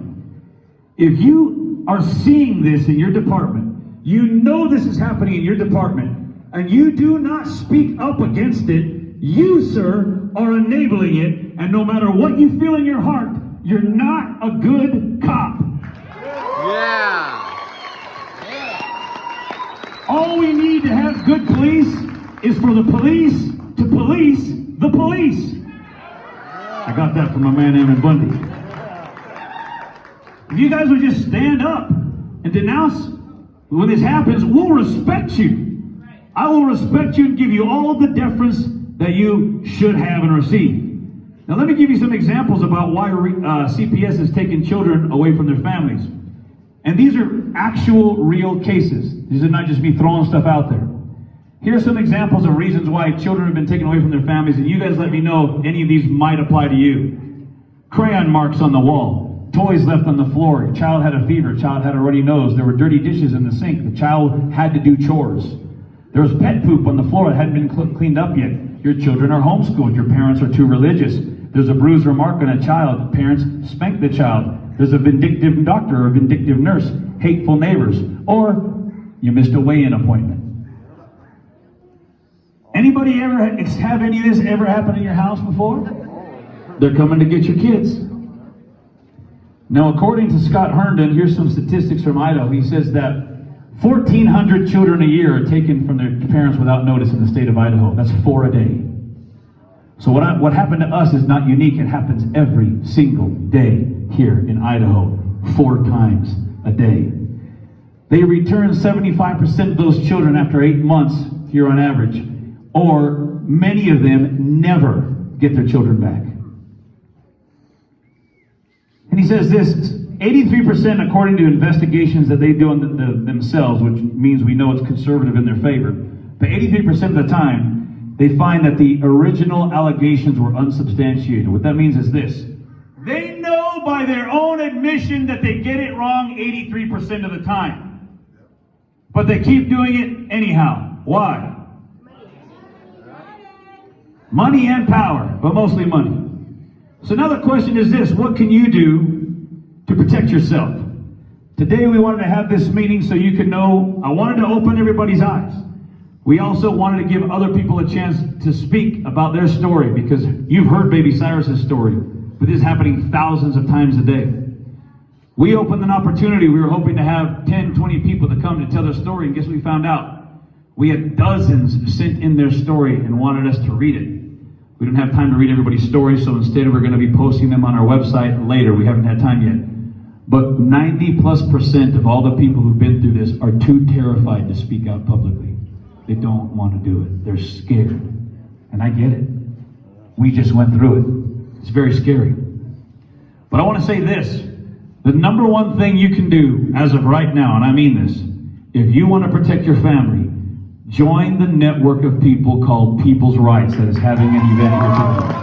If you are seeing this in your department, you know this is happening in your department, and you do not speak up against it, you, sir, are enabling it, and no matter what you feel in your heart, you're not a good cop. Yeah. All we need to have good police is for the police to police the police. I got that from my man, Ammon Bundy. If you guys would just stand up and denounce when this happens, we'll respect you. I will respect you and give you all of the deference that you should have and receive. Now let me give you some examples about why CPS has taken children away from their families. And these are actual, real cases. These are not just me throwing stuff out there. Here are some examples of reasons why children have been taken away from their families, and you guys let me know if any of these might apply to you. Crayon marks on the wall, toys left on the floor, a child had a fever, a child had a runny nose, there were dirty dishes in the sink, the child had to do chores. There was pet poop on the floor that hadn't been cleaned up yet. Your children are homeschooled, your parents are too religious. There's a bruise or mark on a child, parents spank the child. There's a vindictive doctor or a vindictive nurse, hateful neighbors, or you missed a weigh-in appointment. Anybody ever have any of this ever happen in your house before? They're coming to get your kids. Now, according to Scott Herndon, here's some statistics from Idaho. He says that 1,400 children a year are taken from their parents without notice in the state of Idaho. That's 4 a day. So what happened to us is not unique. It happens every single day here in Idaho, 4 times a day. They return 75% of those children after 8 months here on average, or many of them never get their children back. And he says this, 83% according to investigations that they do on themselves, which means we know it's conservative in their favor, but 83% of the time, they find that the original allegations were unsubstantiated. What that means is this. They know by their own admission that they get it wrong 83% of the time. But they keep doing it anyhow. Why? Money and power, but mostly money. So now the question is this, what can you do to protect yourself? Today we wanted to have this meeting so you can know, I wanted to open everybody's eyes. We also wanted to give other people a chance to speak about their story, because you've heard baby Cyrus's story, but this is happening thousands of times a day. We opened an opportunity. We were hoping to have 10, 20 people to come to tell their story, and guess what we found out? We had dozens sent in their story and wanted us to read it. We didn't have time to read everybody's story, so instead we're going to be posting them on our website later. We haven't had time yet. But 90+% of all the people who've been through this are too terrified to speak out publicly. They don't want to do it. They're scared. And I get it. We just went through it. It's very scary. But I want to say this. The number one thing you can do as of right now, and I mean this, if you want to protect your family, join the network of people called People's Rights that is having an event here today.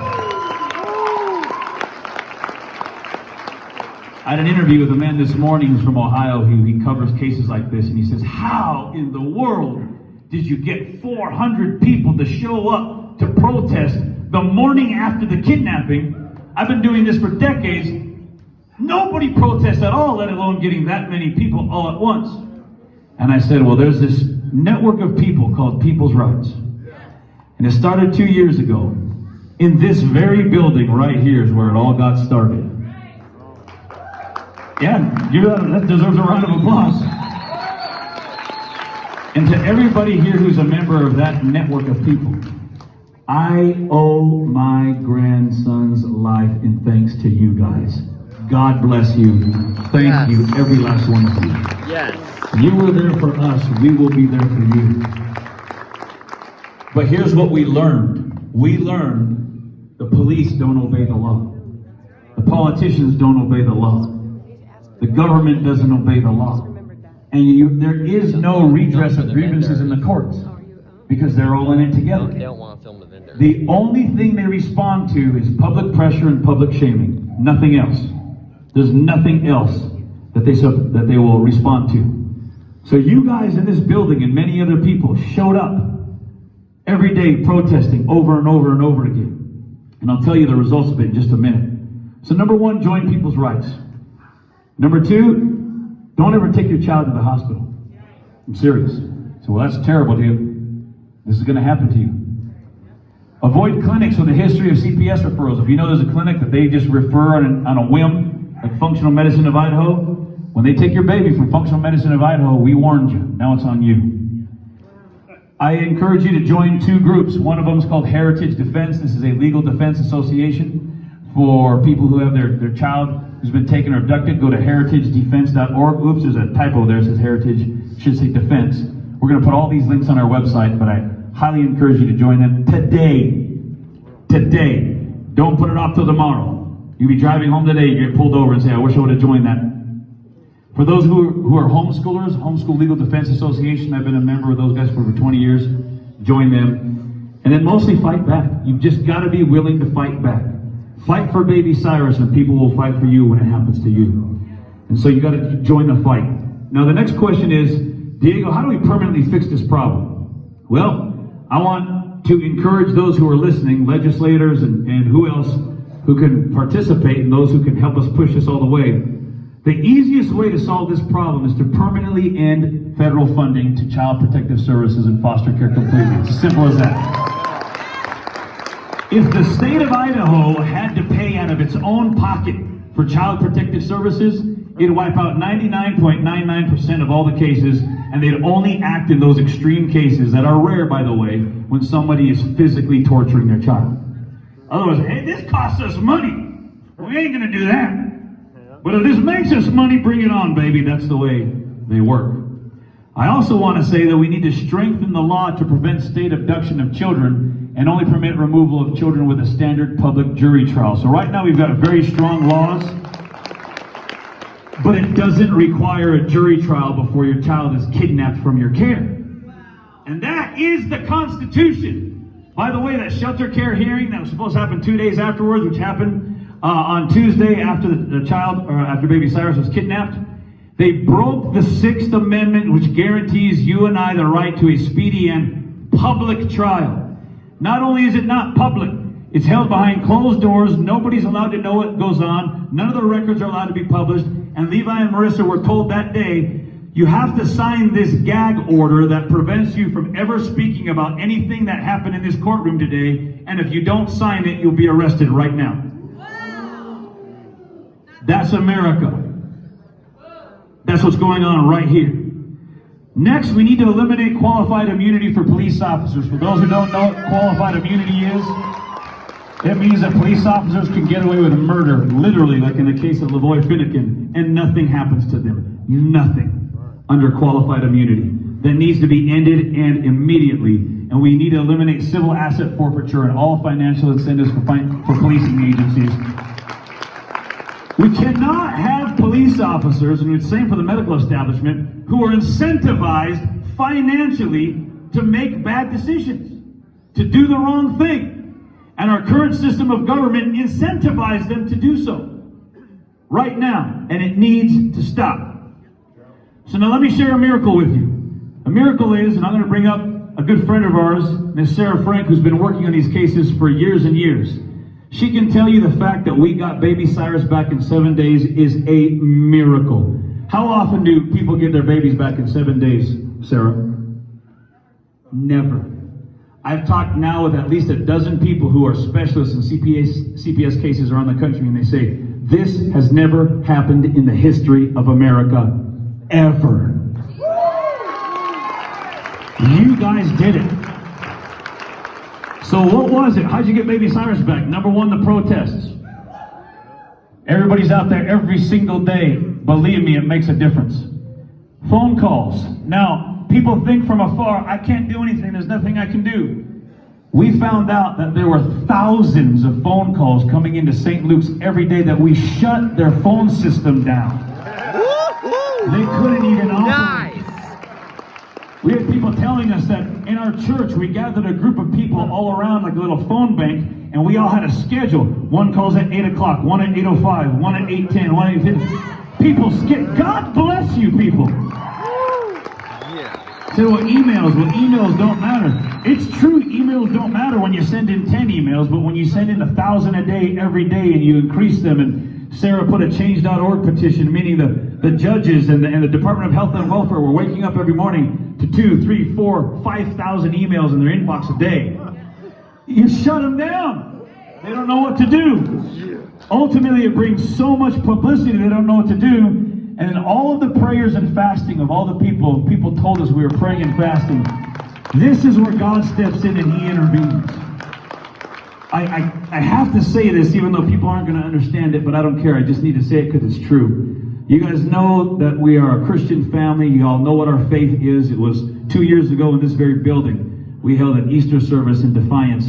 I had an interview with a man this morning who's from Ohio. He covers cases like this, and he says, how in the world did you get 400 people to show up to protest the morning after the kidnapping? I've been doing this for decades. Nobody protests at all, let alone getting that many people all at once. And I said, well, there's this network of people called People's Rights. And it started 2 years ago. In this very building right here is where it all got started. Yeah, that deserves a round of applause. And to everybody here who's a member of that network of people, I owe my grandson's life in thanks to you guys. God bless you. Thank you, every last one of you. Yes. You were there for us. We will be there for you. But here's what we learned. We learned the police don't obey the law. The politicians don't obey the law. The government doesn't obey the law. And there is no redress of grievances in the courts because they're all in it together. They don't want to film the vendor. The only thing they respond to is public pressure and public shaming. Nothing else. There's nothing else that they will respond to. So you guys in this building and many other people showed up every day protesting over and over and over again. And I'll tell you the results of it in just a minute. So number one, join People's Rights. Number two, don't ever take your child to the hospital. I'm serious. So, well, that's terrible, dude. This is going to happen to you. Avoid clinics with a history of CPS referrals. If you know there's a clinic that they just refer on a whim, like Functional Medicine of Idaho, when they take your baby from Functional Medicine of Idaho, we warned you. Now it's on you. I encourage you to join 2 groups. One of them is called Heritage Defense. This is a legal defense association for people who have their child who's been taken or abducted, go to heritagedefense.org. Oops, there's a typo there. It says heritage, should say defense. We're going to put all these links on our website, but I highly encourage you to join them today. Today. Don't put it off till tomorrow. You'll be driving home today, you get pulled over and say, I wish I would have joined that. For those who are homeschoolers, Homeschool Legal Defense Association, I've been a member of those guys for over 20 years. Join them. And then mostly fight back. You've just got to be willing to fight back. Fight for baby Cyrus and people will fight for you when it happens to you. And so you got to join the fight. Now the next question is, Diego, how do we permanently fix this problem? Well, I want to encourage those who are listening, legislators and who else who can participate and those who can help us push this all the way. The easiest way to solve this problem is to permanently end federal funding to child protective services and foster care completely. It's as simple as that. If the state of Idaho had to pay out of its own pocket for child protective services, it'd wipe out 99.99% of all the cases, and they'd only act in those extreme cases that are rare, by the way, when somebody is physically torturing their child. Otherwise, hey, this costs us money. We ain't gonna do that. But if this makes us money, bring it on, baby. That's the way they work. I also want to say that we need to strengthen the law to prevent state abduction of children and only permit removal of children with a standard public jury trial. So right now we've got very strong laws, but it doesn't require a jury trial before your child is kidnapped from your care. And that is the Constitution. By the way, that shelter care hearing that was supposed to happen 2 days afterwards, which happened on Tuesday after the child, or after baby Cyrus was kidnapped, they broke the 6th Amendment, which guarantees you and I the right to a speedy and public trial. Not only is it not public, it's held behind closed doors. Nobody's allowed to know what goes on. None of the records are allowed to be published. And Levi and Marissa were told that day, you have to sign this gag order that prevents you from ever speaking about anything that happened in this courtroom today. And if you don't sign it, you'll be arrested right now. That's America. That's what's going on right here. Next, we need to eliminate qualified immunity for police officers. For those who don't know what qualified immunity is, it means that police officers can get away with murder, literally, like in the case of Lavoy Finnegan, and nothing happens to them. Nothing. Under qualified immunity. That needs to be ended, and immediately. And we need to eliminate civil asset forfeiture and all financial incentives for policing agencies. We cannot have police officers, and it's the same for the medical establishment, who are incentivized financially to make bad decisions, to do the wrong thing. And our current system of government incentivizes them to do so right now, and it needs to stop. So now let me share a miracle with you. A miracle is, and I'm going to bring up a good friend of ours, Miss Sarah Frank, who's been working on these cases for years and years. She can tell you the fact that we got baby Cyrus back in 7 days is a miracle. How often do people get their babies back in 7 days, Sarah? Never. I've talked now with at least a dozen people who are specialists in CPS cases around the country, and they say, this has never happened in the history of America, ever. You guys did it. So what was it? How'd you get baby Cyrus back? Number one, the protests. Everybody's out there every single day. Believe me, it makes a difference. Phone calls. Now, people think from afar, I can't do anything, there's nothing I can do. We found out that there were thousands of phone calls coming into St. Luke's every day that we shut their phone system down. They couldn't even operate. We had people telling us that in our church, we gathered a group of people all around like a little phone bank, and we all had a schedule. One calls at 8 o'clock, one at 8:05, one at 8:10, one at 8:50. People skip. God bless you, people. Say, well, emails don't matter. It's true, emails don't matter when you send in 10 emails, but when you send in 1,000 a day, every day, and you increase them, and Sarah put a change.org petition, meaning the judges and the Department of Health and Welfare were waking up every morning to 2, 3, 4, 5,000 emails in their inbox a day. You shut them down. They don't know what to do. Ultimately, it brings so much publicity, they don't know what to do. And in all of the prayers and fasting of all the people told us we were praying and fasting. This is where God steps in and He intervenes. I have to say this, even though people aren't going to understand it, but I don't care. I just need to say it because it's true. You guys know that we are a Christian family. You all know what our faith is. It was 2 years ago in this very building. We held an Easter service in defiance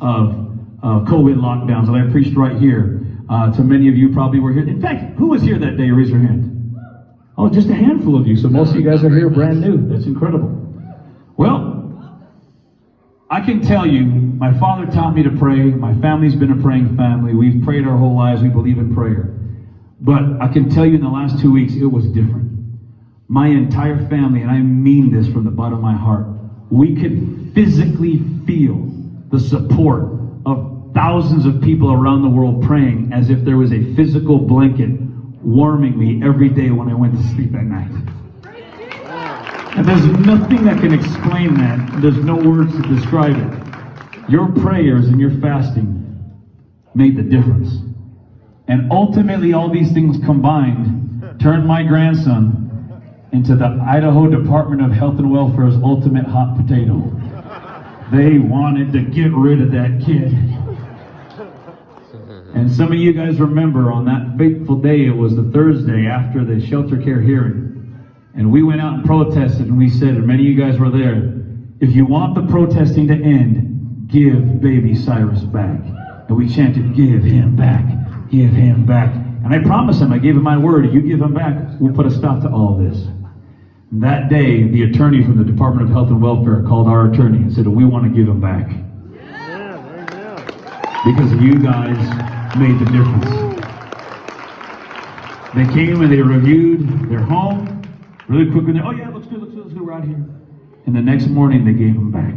of COVID lockdowns, and I preached right here. To many of you probably were here. In fact, who was here that day? Raise your hand. Oh, just a handful of you. So most of you guys are here brand new. That's incredible. Well, I can tell you, my father taught me to pray. My family's been a praying family. We've prayed our whole lives. We believe in prayer. But I can tell you in the last 2 weeks, it was different. My entire family, and I mean this from the bottom of my heart, we could physically feel the support of thousands of people around the world praying as if there was a physical blanket warming me every day when I went to sleep at night. And there's nothing that can explain that. There's no words to describe it. Your prayers and your fasting made the difference. And ultimately, all these things combined turned my grandson into the Idaho Department of Health and Welfare's ultimate hot potato. They wanted to get rid of that kid. And some of you guys remember on that fateful day, it was the Thursday after the shelter care hearing. And we went out and protested, and we said, and many of you guys were there, if you want the protesting to end, give baby Cyrus back. And we chanted, give him back, give him back. And I promised him, I gave him my word, if you give him back, we'll put a stop to all this. And that day, the attorney from the Department of Health and Welfare called our attorney and said, we want to give him back. Because you guys made the difference. They came and they reviewed their home really quick. And oh yeah, looks good, we're out here. And the next morning they gave him back.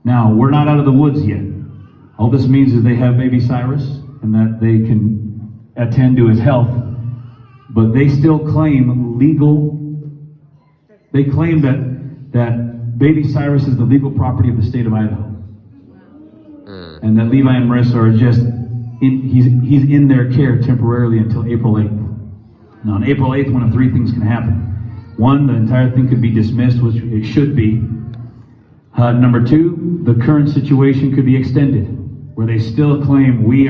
Now, we're not out of the woods yet. All this means is they have baby Cyrus and that they can attend to his health, but they still claim they claim that baby Cyrus is the legal property of the state of Idaho. And that Levi and Marissa are just, he's in their care temporarily until April 8th. Now on April 8th, one of three things can happen. One, the entire thing could be dismissed, which it should be. Number two, the current situation could be extended, where they still claim we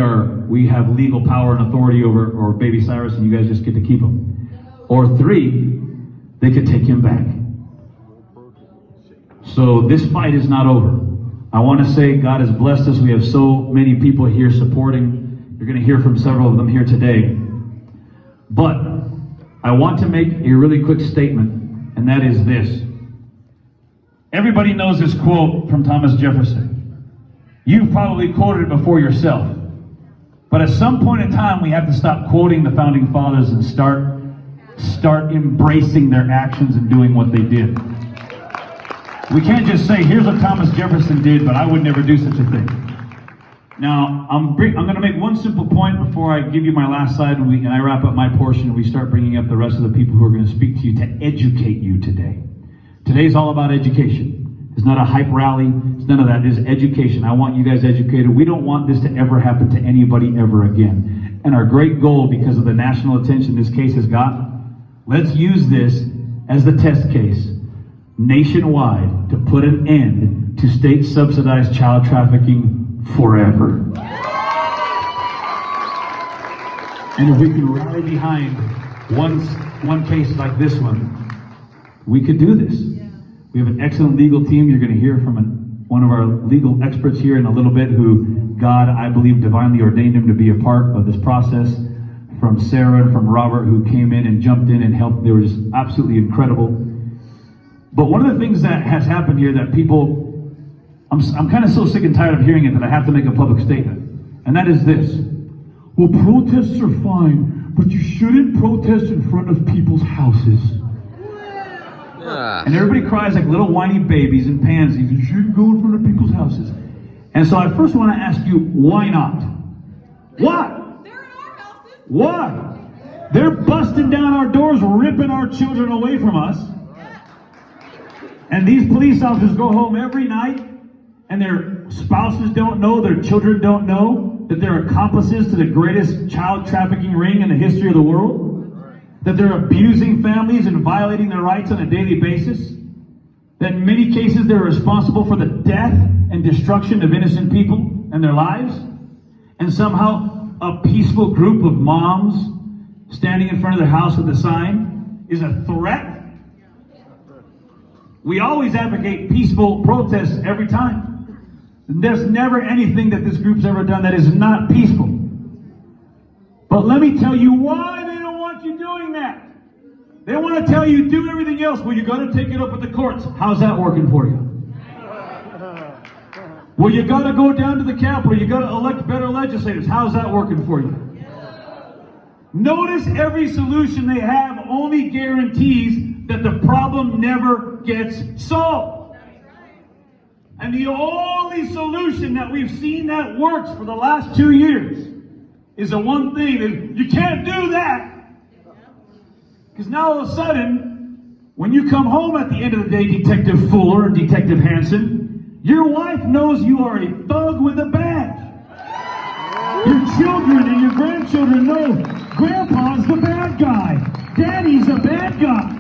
have legal power and authority over baby Cyrus and you guys just get to keep him. Or three, they could take him back. So this fight is not over. I want to say God has blessed us. We have so many people here supporting. You're going to hear from several of them here today. But I want to make a really quick statement, and that is this. Everybody knows this quote from Thomas Jefferson. You've probably quoted it before yourself. But at some point in time, we have to stop quoting the Founding Fathers and start embracing their actions and doing what they did. We can't just say, here's what Thomas Jefferson did, but I would never do such a thing. Now, I'm going to make one simple point before I give you my last slide and I wrap up my portion and we start bringing up the rest of the people who are going to speak to you to educate you today. Today's all about education. It's not a hype rally. It's none of that. It's education. I want you guys educated. We don't want this to ever happen to anybody ever again. And our great goal, because of the national attention this case has got, let's use this as the test case nationwide to put an end to state-subsidized child trafficking forever. And if we can rally behind one case like this one, we could do this. We have an excellent legal team. You're going to hear from one of our legal experts here in a little bit who God, I believe, divinely ordained him to be a part of this process. From Sarah and from Robert, who came in and jumped in and helped. They were just absolutely incredible. But one of the things that has happened here that people, I'm kind of so sick and tired of hearing it that I have to make a public statement. And that is this. Well, protests are fine, but you shouldn't protest in front of people's houses. And everybody cries like little whiny babies and pansies. You shouldn't go in front of people's houses. And so I first want to ask you, why not? Why? They're in our houses. Why? They're busting down our doors, ripping our children away from us. And these police officers go home every night and their spouses don't know, their children don't know that they're accomplices to the greatest child trafficking ring in the history of the world. That they're abusing families and violating their rights on a daily basis. That in many cases they're responsible for the death and destruction of innocent people. and their lives, and somehow a peaceful group of moms standing in front of their house with a sign is a threat? We always advocate peaceful protests every time. There's never anything that this group's ever done that is not peaceful. But let me tell you why they don't want you doing that. They want to tell you do everything else. Well, you got to take it up with the courts. How's that working for you? Well, you got to go down to the Capitol. You got to elect better legislators. How's that working for you? Notice every solution they have only guarantees that the problem never gets solved. And the only solution that we've seen that works for the last 2 years is the one thing that you can't do that. Because now all of a sudden, when you come home at the end of the day, Detective Fuller and Detective Hanson, your wife knows you are a thug with a badge. Your children and your grandchildren know Grandpa's the bad guy. Daddy's the bad guy.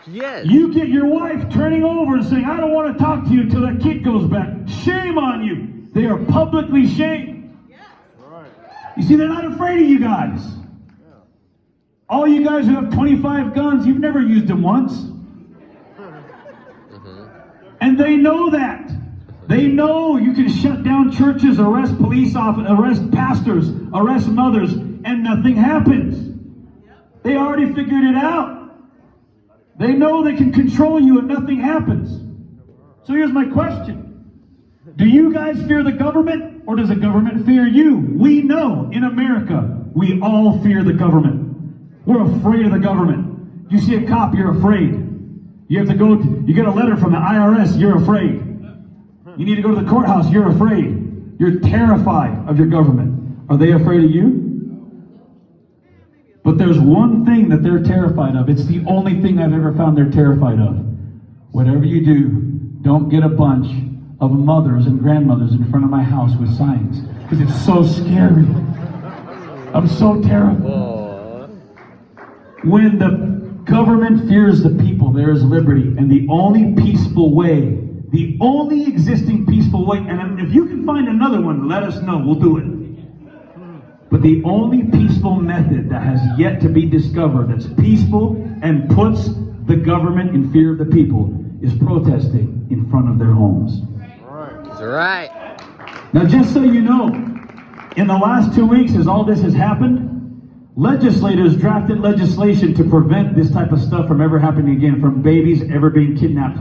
Yes. You get your wife turning over and saying, I don't want to talk to you until that kid goes back. Shame on you. They are publicly shamed. You see, they're not afraid of you guys. All you guys who have 25 guns, you've never used them once. And they know that. They know you can shut down churches, arrest police officers, arrest pastors, arrest mothers, and nothing happens. They already figured it out. They know they can control you and nothing happens. So here's my question. Do you guys fear the government, or does the government fear you? We know in America, we all fear the government. We're afraid of the government. You see a cop, you're afraid. You have to you get a letter from the IRS, you're afraid. You need to go to the courthouse, you're afraid. You're terrified of your government. Are they afraid of you? But there's one thing that they're terrified of. It's the only thing I've ever found they're terrified of. Whatever you do, don't get a bunch of mothers and grandmothers in front of my house with signs. Because it's so scary. I'm so terrified. When the government fears the people, there is liberty. And the only peaceful way, the only existing peaceful way, and if you can find another one, let us know, we'll do it. But the only peaceful method that has yet to be discovered that's peaceful and puts the government in fear of the people is protesting in front of their homes. That's right. Now, just so you know, in the last 2 weeks, as all this has happened, legislators drafted legislation to prevent this type of stuff from ever happening again, from babies ever being kidnapped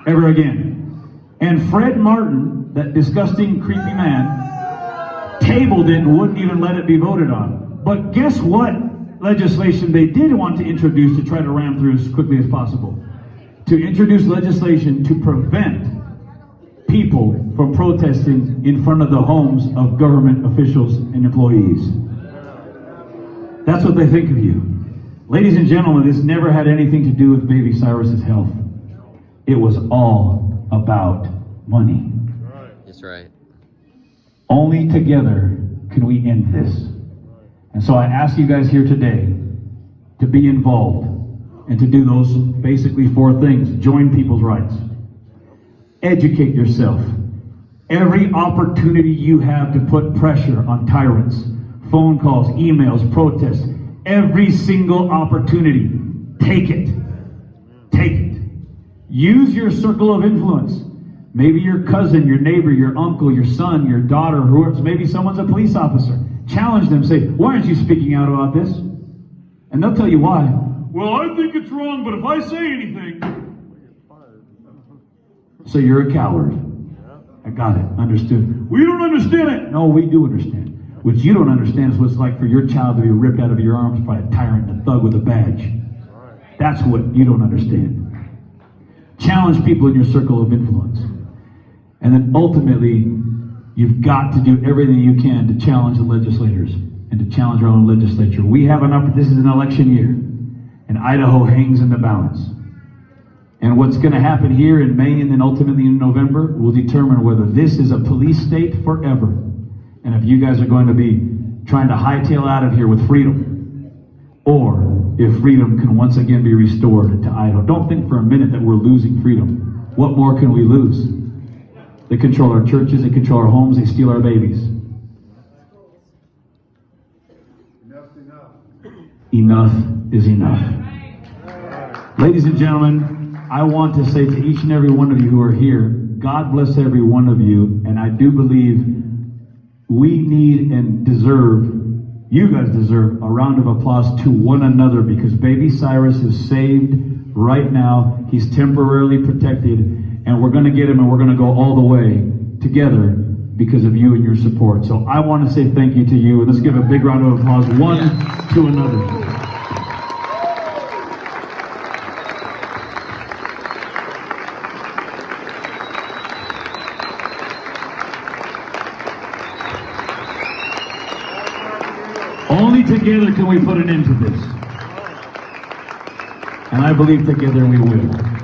ever again. And Fred Martin, that disgusting, creepy man, tabled it and wouldn't even let it be voted on. But guess what legislation they did want to introduce to try to ram through as quickly as possible? To introduce legislation to prevent people from protesting in front of the homes of government officials and employees. That's what they think of you. Ladies and gentlemen, this never had anything to do with baby Cyrus's health. It was all about money. That's right. Only together can we end this. And so I ask you guys here today to be involved and to do those basically 4 things. Join people's rights. Educate yourself. Every opportunity you have to put pressure on tyrants, phone calls, emails, protests, every single opportunity, take it. Take it. Use your circle of influence. Maybe your cousin, your neighbor, your uncle, your son, your daughter, whoever, maybe someone's a police officer. Challenge them, say, why aren't you speaking out about this? And they'll tell you why. Well, I think it's wrong, but if I say anything... So you're a coward. I got it, understood. We don't understand it. No, we do understand. What you don't understand is what it's like for your child to be ripped out of your arms by a tyrant, a thug with a badge. That's what you don't understand. Challenge people in your circle of influence. And then ultimately, you've got to do everything you can to challenge the legislators and to challenge our own legislature. We have this is an election year, and Idaho hangs in the balance. And what's going to happen here in May and then ultimately in November will determine whether this is a police state forever. And if you guys are going to be trying to hightail out of here with freedom, or if freedom can once again be restored to Idaho. Don't think for a minute that we're losing freedom. What more can we lose? The They control our churches, they control our homes, they steal our babies. Enough is enough. Ladies and gentlemen, I want to say to each and every one of you who are here, God bless every one of you, and I do believe we need and deserve, you guys deserve a round of applause to one another, because baby Cyrus is saved right now. He's temporarily protected, and we're going to get him, and we're going to go all the way together because of you and your support. So I want to say thank you to you, and let's give a big round of applause one to another. Only together can we put an end to this. And I believe together we will.